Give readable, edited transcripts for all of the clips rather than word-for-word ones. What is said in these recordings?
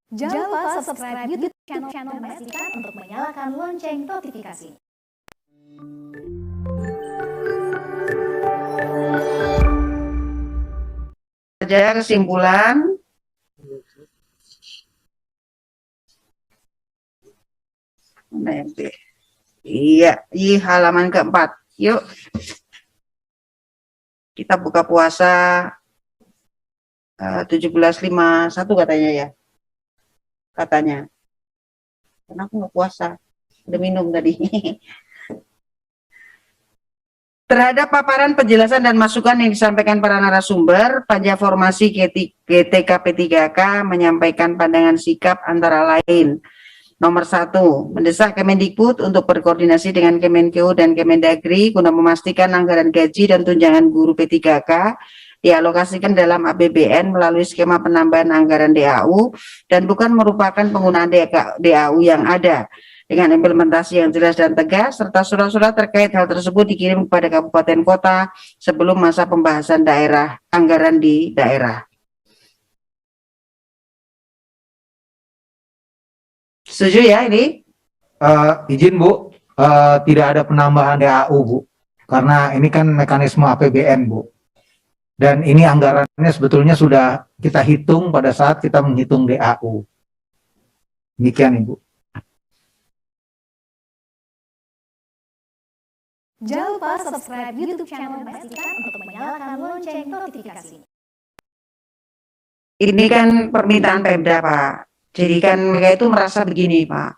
Jangan lupa subscribe YouTube channel Mbak Sita untuk menyalakan lonceng notifikasi. Saja kesimpulan. Iya, di halaman keempat. Yuk, kita buka puasa 1751 katanya ya. Katanya. Karena aku nggak puasa. Udah minum tadi. Terhadap paparan penjelasan dan masukan yang disampaikan para narasumber, Panja Formasi GTKP3K menyampaikan pandangan sikap antara lain. Nomor 1, mendesak Kemendikbud untuk berkoordinasi dengan Kemenkeu dan Kemendagri guna memastikan anggaran gaji dan tunjangan guru P3K dialokasikan dalam APBN melalui skema penambahan anggaran DAU dan bukan merupakan penggunaan DAU yang ada, dengan implementasi yang jelas dan tegas, serta surat-surat terkait hal tersebut dikirim kepada kabupaten kota sebelum masa pembahasan daerah anggaran di daerah. Setuju ya ini? Izin Bu, tidak ada penambahan DAU Bu, karena ini kan mekanisme APBN Bu. Dan ini anggarannya sebetulnya sudah kita hitung pada saat kita menghitung DAU. Demikian Ibu. Jangan lupa subscribe YouTube channel Mbak Sita untuk menyalakan lonceng notifikasi. Ini kan permintaan Pemda Pak. Jadi kan mereka itu merasa begini Pak.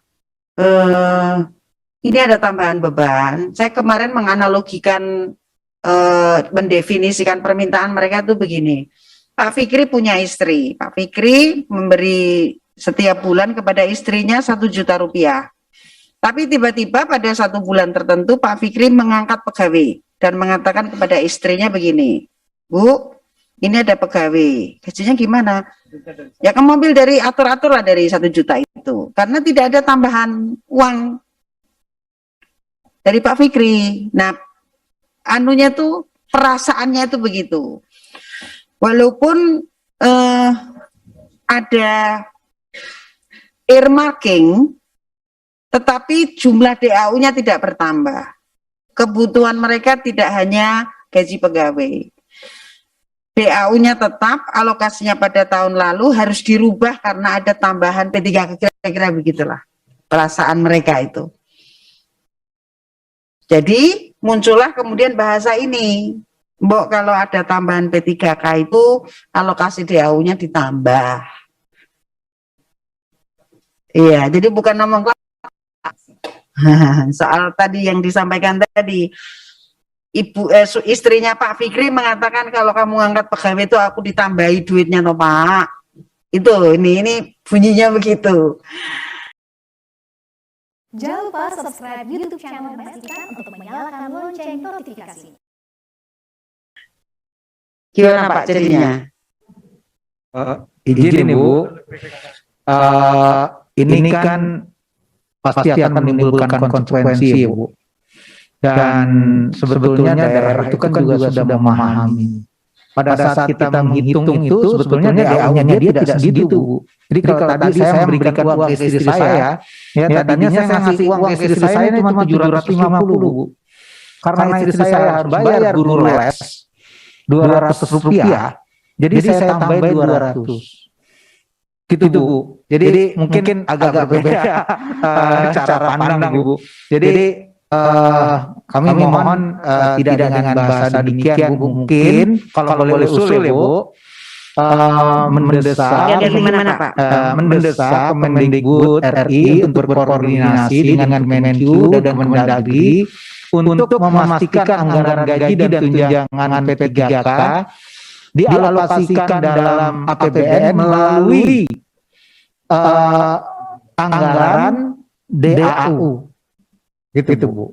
Ini ada tambahan beban. Saya kemarin menganalogikan, mendefinisikan permintaan mereka itu begini. Pak Fikri punya istri. Pak Fikri memberi setiap bulan kepada istrinya 1 juta rupiah. Tapi tiba-tiba pada 1 bulan tertentu Pak Fikri mengangkat pegawai dan mengatakan kepada istrinya begini, Bu, ini ada pegawai, gajinya gimana? Ya kamu ambil dari atur-atur lah dari 1 juta itu, karena tidak ada tambahan uang dari Pak Fikri. Nah, anunya tuh perasaannya itu begitu. Walaupun ada earmarking, tetapi jumlah DAU-nya tidak bertambah. Kebutuhan mereka tidak hanya gaji pegawai. DAU-nya tetap, alokasinya pada tahun lalu harus dirubah karena ada tambahan P3K, kira-kira begitulah perasaan mereka itu. Jadi muncullah kemudian bahasa ini, Mbok kalau ada tambahan P3K itu alokasi DAU-nya ditambah. Iya, jadi bukan ngomong soal tadi yang disampaikan tadi, istrinya Pak Fikri mengatakan kalau kamu angkat pegawai itu aku ditambahi duitnya toh Pak. Itu ini bunyinya begitu. Jangan lupa subscribe YouTube channel Mbak Sita untuk menyalakan lonceng notifikasi. Gimana Pak jadinya? Izin Ibu, ini kan pasti akan menimbulkan konsekuensi ya Bu. Dan sebetulnya daerah itu kan juga sudah memahami. Pada saat kita menghitung itu sebetulnya DAU-nya dia tidak segitu Bu. Jadi kalau tadi saya memberikan uang ke istri saya, ya tadinya saya ngasih uang ke istri saya ini cuma 750 Bu. Karena istri saya harus bayar guru les 200 rupiah, jadi saya tambahin 200. Gitu Bu. Jadi mungkin agak berbeda cara pandang Bu. Jadi kami mohon tidak dengan bahasa demikian Bu. Mungkin kalau boleh usul ya Bu, mendesak Kemendikbud RI untuk berkoordinasi dengan Kemenkeu dan Kemendagri untuk memastikan anggaran gaji dan tunjangan P3K dialokasikan dalam APBN melalui anggaran DAU. Gitu Bu.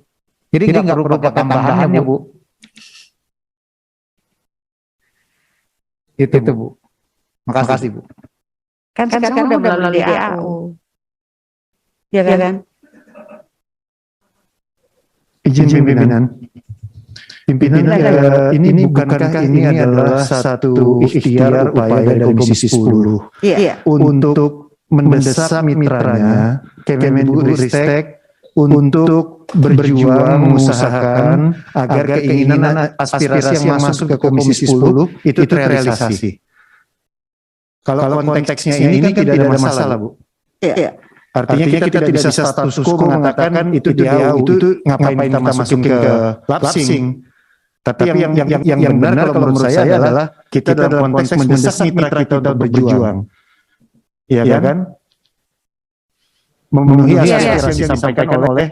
Jadi nggak perlu pakai tambahannya Bu. Itu Bu. Makasih Bu. Kan sekarang udah melalui DAU. Ya kan? Izin pimpinan. Pimpinan, ini bukankah ini adalah satu ikhtiar upaya dari Komisi 10 Iya. untuk mendesak mitranya Kemendikbudristek untuk berjuang mengusahakan agar keinginan aspirasi yang masuk ke Komisi 10 itu terrealisasi. Kalau konteksnya ini kan tidak ada masalah, Bu. Iya. Artinya kita tidak bisa status quo mengatakan itu DAU itu ngapain kita masukin ke lapsing. Tapi yang benar kalau menurut saya adalah kita dalam konteks mendesak mitra kita untuk berjuang. Iya kan? Memenuhi aspirasi yang disampaikan oleh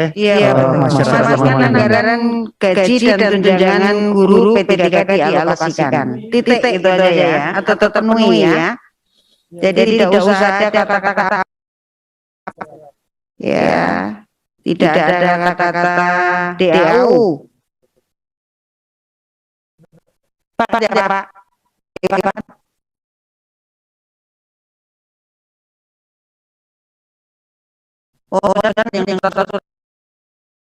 masyarakat. Anggaran gaji dan tunjangan guru P3K dialokasikan. Titik itu aja ya, atau terpenuhi ya. Jadi tidak usah ada kata-kata ya, tidak ada kata-kata DAU. Pak. Oh, dan yang teratur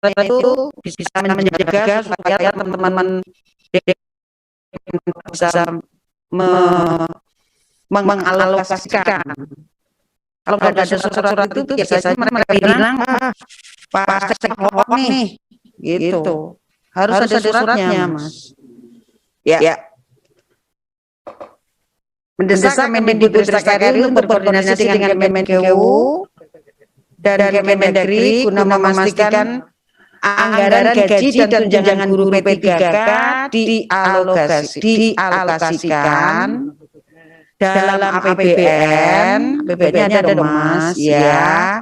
itu bisa menjaga supaya teman-teman bisa mengalokasikan. Kalau nggak ada surat itu biasanya mereka bilang, Pak Seknop nih, gitu. Harus ada suratnya, Mas. Ya. Mendesak Kemendikbudristek untuk berkoordinasi dengan Kemenkeu dan Kemendagri guna memastikan anggaran gaji dan tunjangan guru P3K dialokasikan dalam APBN. APBN-nya ada dong, Mas, ya.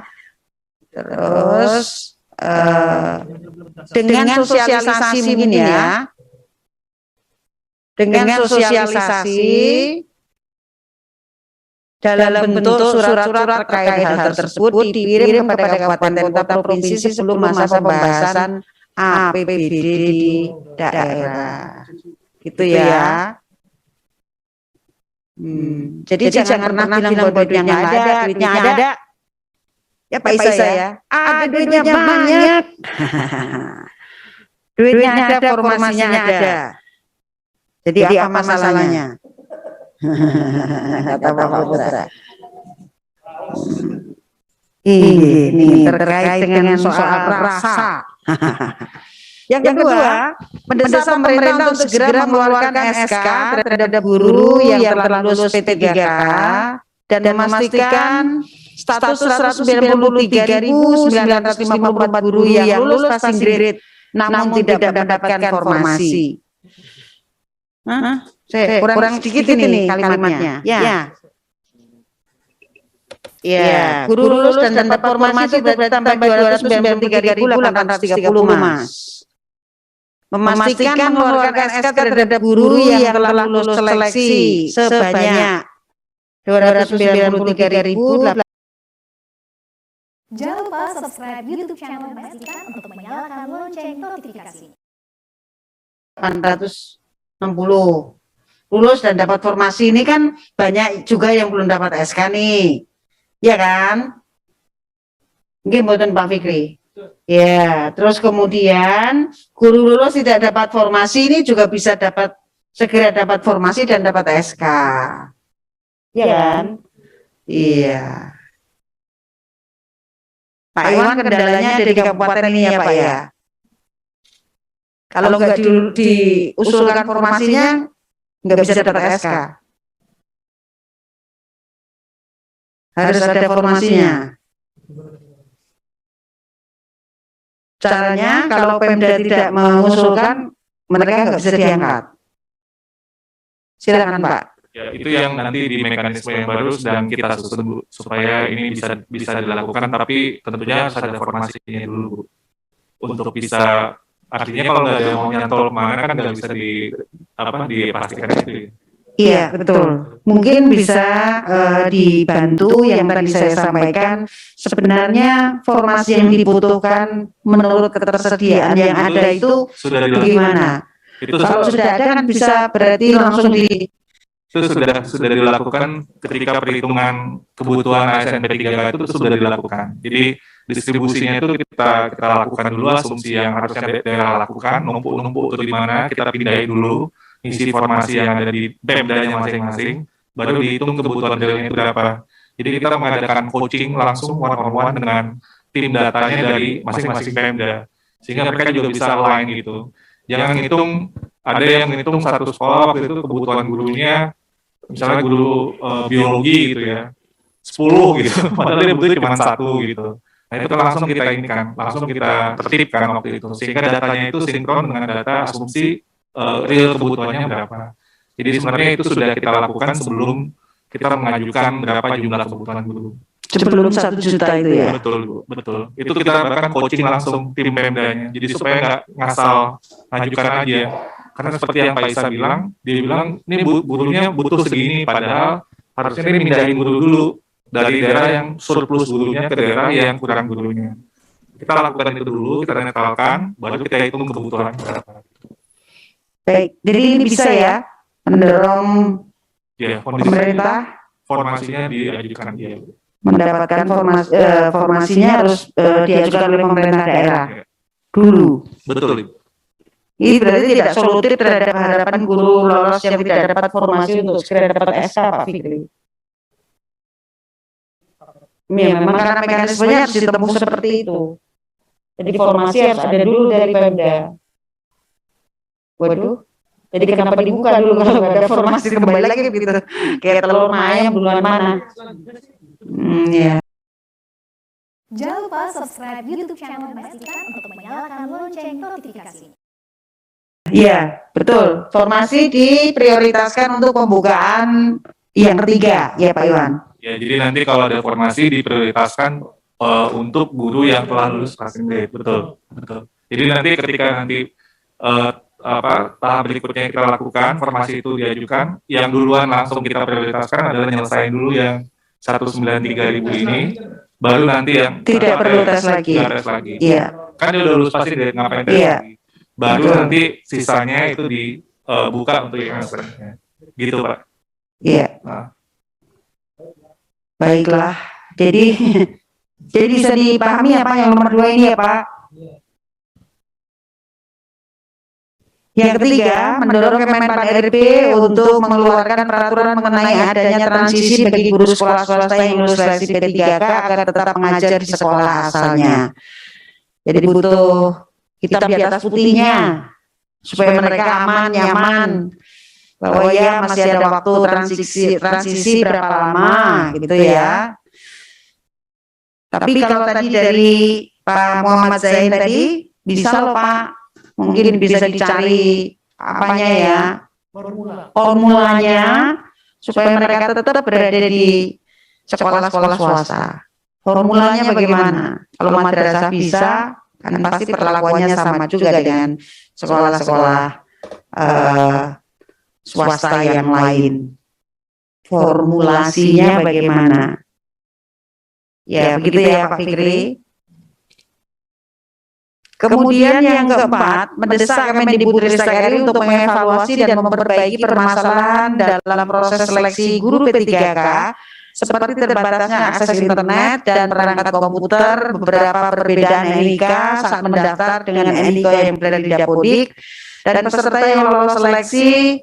Terus dengan sosialisasi mungkin ya. Dengan sosialisasi dalam bentuk surat-surat terkait hal tersebut dikirim kepada kabupaten kota provinsi sebelum masa pembahasan APBD di daerah. Gitu ya. Jadi jangan pernah bilang bahwa duitnya nggak ada, duitnya ada. Ya Pak Isa ya. Ada duitnya banyak. Duitnya ada, formasinya ada. Jadi apa masalahnya? Kata Bapak Putra. Ini terkait dengan soal rasa. Yang kedua, mendesak pemerintah untuk segera mengeluarkan SK terhadap guru yang telah lulus P3K dan memastikan status 193.954 guru yang lulus passing grade namun tidak mendapatkan formasi. Kurang sedikit ini kalimatnya. Ya, guru lulus dan dapat formasi itu bertambah 293.830, Mas. Memastikan mengeluarkan SK terhadap guru yang telah lulus seleksi sebanyak 293.000. Jangan lupa subscribe YouTube channel Mas Ikan untuk menyalakan lonceng notifikasi. 860 lulus dan dapat formasi ini kan banyak juga yang belum dapat SK nih, ya kan? Mungkin buatan Pak Fikri. Ya, terus kemudian guru lulus tidak dapat formasi ini juga bisa segera dapat formasi dan dapat SK, ya kan? Iya. Pak Iwan, kendalanya ada di kabupaten ini ya Pak ya. Kalau nggak diusulkan formasinya, nggak bisa dapat SK. Harus ada formasinya. Caranya kalau Pemda tidak mengusulkan, mereka nggak bisa diangkat. Silakan Pak. Ya, itu yang nanti di mekanisme yang baru sedang kita susun supaya ini bisa dilakukan, tapi tentunya harus ada formasinya dulu untuk bisa. Artinya kalau nggak ada yang mau nyantol kemana kan nggak bisa dipastikan itu. Iya betul. Mungkin bisa dibantu yang tadi saya sampaikan. Sebenarnya formasi yang dibutuhkan menurut ketersediaan yang ada itu sudah bagaimana? Kalau sudah ada kan bisa berarti langsung itu sudah dilakukan ketika perhitungan kebutuhan ASN P3K itu sudah dilakukan. Jadi distribusinya itu kita lakukan dulu, asumsi yang harusnya daerah lakukan, numpuk itu di mana, kita pindahin dulu isi formasi yang ada di Pemdanya masing-masing, baru dihitung kebutuhan realnya itu berapa. Jadi kita mengadakan coaching langsung one on one dengan tim datanya dari masing-masing Pemda, sehingga mereka juga bisa align gitu. Jangan ngitung, ada yang ngitung satu sekolah waktu itu kebutuhan gurunya, misalnya guru biologi gitu ya, 10 gitu, padahal dia butuh cuma 1 gitu. Nah itu kan langsung kita ini kan, langsung kita tertibkan waktu itu, sehingga datanya itu sinkron dengan data asumsi real kebutuhannya berapa. Jadi sebenarnya itu sudah kita lakukan sebelum kita mengajukan berapa jumlah kebutuhan guru. Sebelum 1 juta itu ya. Betul, Bu, betul. Itu kita bahkan coaching langsung tim Pemdanya. Jadi supaya nggak ngasal ajukan aja. Karena seperti yang Pak Isa bilang, dia bilang ini gurunya butuh segini, padahal harusnya ini mindahin guru dulu dari daerah yang surplus gurunya ke daerah yang kurang gurunya. Kita lakukan itu dulu, kita netralkan, baru kita hitung kebutuhan berapa. Baik, jadi ini bisa ya mendorong Ya, pemerintah formasinya diajukan dia. mendapatkan formasinya harus diajukan oleh pemerintah daerah dulu. Betul, Ibu. Ini berarti tidak solutif terhadap harapan guru lolos yang tidak dapat formasi untuk segera dapat SK, Pak Fikri. Ya, memang karena mekanismenya harus ditempuh seperti itu. Jadi formasi harus ada dulu dari Pemda. Waduh, jadi kenapa dibuka dulu kalau nggak ada formasi kembali lagi gitu? Kayak telur ayam duluan mana? Ya. Jangan lupa subscribe YouTube channel Pastikan untuk menyalakan lonceng notifikasinya. Iya, betul. Formasi diprioritaskan untuk pembukaan yang ketiga, ya Pak Iwan. Ya, jadi nanti kalau ada formasi diprioritaskan untuk guru yang telah lulus passing grade, betul, betul. Jadi nanti ketika tahap berikutnya yang kita lakukan, formasi itu diajukan, yang duluan langsung kita prioritaskan adalah nyelesain dulu yang 193.000 ini, baru nanti yang tidak perlu tes lagi. Iya. Kan dia udah lulus passing grade, ngapain tes lagi? Baru nanti sisanya itu dibuka untuk yang selanjutnya. Gitu, Pak. Iya. Nah. Baiklah. Jadi bisa dipahami apa yang nomor 2 ini ya, Pak? Yang ketiga, mendorong Kemenpan RB untuk mengeluarkan peraturan mengenai adanya transisi bagi guru sekolah swasta yang lulus seleksi P3K agar tetap mengajar di sekolah asalnya. Jadi butuh hitam di atas putihnya supaya mereka aman, nyaman, bahwa ya masih ada waktu transisi berapa lama gitu ya. Tapi kalau tadi dari Pak Muhammad Zain tadi bisa loh Pak, mungkin bisa dicari apanya ya, formulanya supaya mereka tetap berada di sekolah-sekolah swasta. Formulanya bagaimana? Kalau madrasah bisa, kan pasti perlakuannya sama juga dengan sekolah-sekolah swasta yang lain. Formulasinya bagaimana? Ya, begitu ya Pak Fikri. Kemudian yang keempat, mendesak Kemendikbudristek RI untuk mengevaluasi dan memperbaiki permasalahan dalam proses seleksi guru P3K seperti terbatasnya akses internet dan perangkat komputer, beberapa perbedaan NIK saat mendaftar dengan NIK yang berada di Dapodik, dan peserta yang lolos seleksi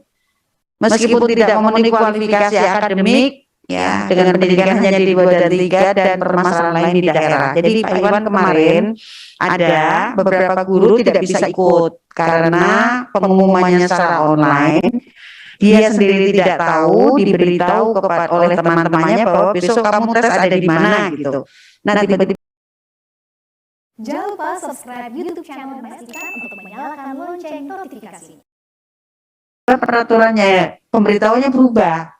meskipun tidak memenuhi kualifikasi akademik ya dengan pendidikan hanya di 2 dan 3 dan permasalahan lain di daerah. Jadi Pak Iwan kemarin ada beberapa guru tidak bisa ikut karena pengumumannya secara online. Dia sendiri tidak tahu, diberitahu oleh teman-temannya bahwa besok kamu tes ada di mana gitu. Nah, tiba-tiba jangan lupa subscribe YouTube channel Pastikan untuk menyalakan lonceng notifikasinya. peraturannya, pemberitahuannya berubah.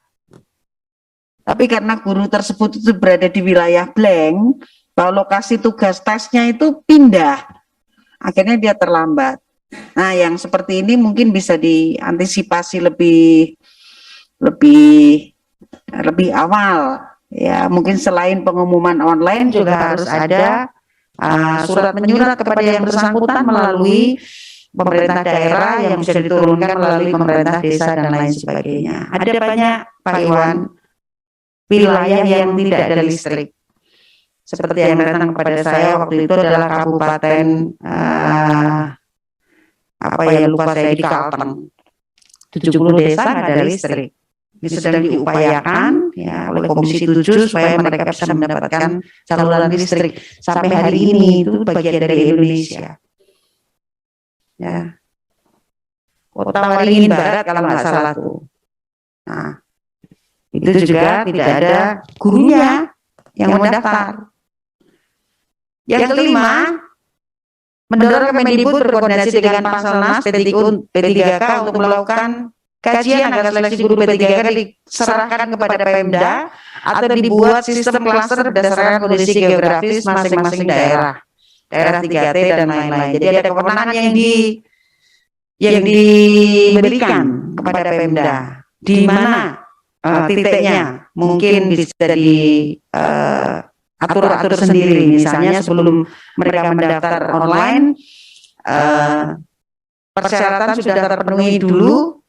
Tapi karena guru tersebut itu berada di wilayah blank, bahwa lokasi tugas tesnya itu pindah, akhirnya dia terlambat. Nah, yang seperti ini mungkin bisa diantisipasi lebih awal. Ya, mungkin selain pengumuman online juga harus ada surat menyurat kepada yang bersangkutan melalui pemerintah daerah yang bisa diturunkan melalui pemerintah desa dan lain sebagainya. Ada banyak Pak Iwan wilayah yang tidak ada listrik. Seperti yang datang kepada saya waktu itu adalah kabupaten lupa saya di Kalteng. 70 desa nggak ada listrik. Ini sedang diupayakan ya oleh Komisi 7 supaya mereka bisa mendapatkan saluran listrik. Sampai hari ini itu bagian dari Indonesia. Ya. Kota Waringin Barat kalau nggak salah tuh. Nah, itu juga tidak ada gurunya yang mendaftar. Yang kelima, mendorong Kemendikbud berkoordinasi dengan Pasalnas P3K untuk melakukan kajian agar seleksi guru P3K diserahkan kepada Pemda atau dibuat sistem klaster berdasarkan kondisi geografis masing-masing daerah 3T dan lain-lain. Jadi ada kewenangan yang diberikan kepada Pemda, di mana titiknya mungkin bisa diatur sendiri. Misalnya sebelum mereka mendaftar online, persyaratan sudah terpenuhi dulu,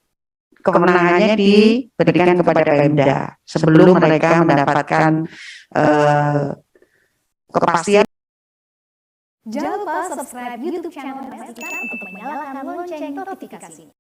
kewenangannya diberikan kepada Pemda sebelum mereka mendapatkan kepastian. Jangan lupa subscribe YouTube channel Mestika untuk menyalakan lonceng notifikasinya.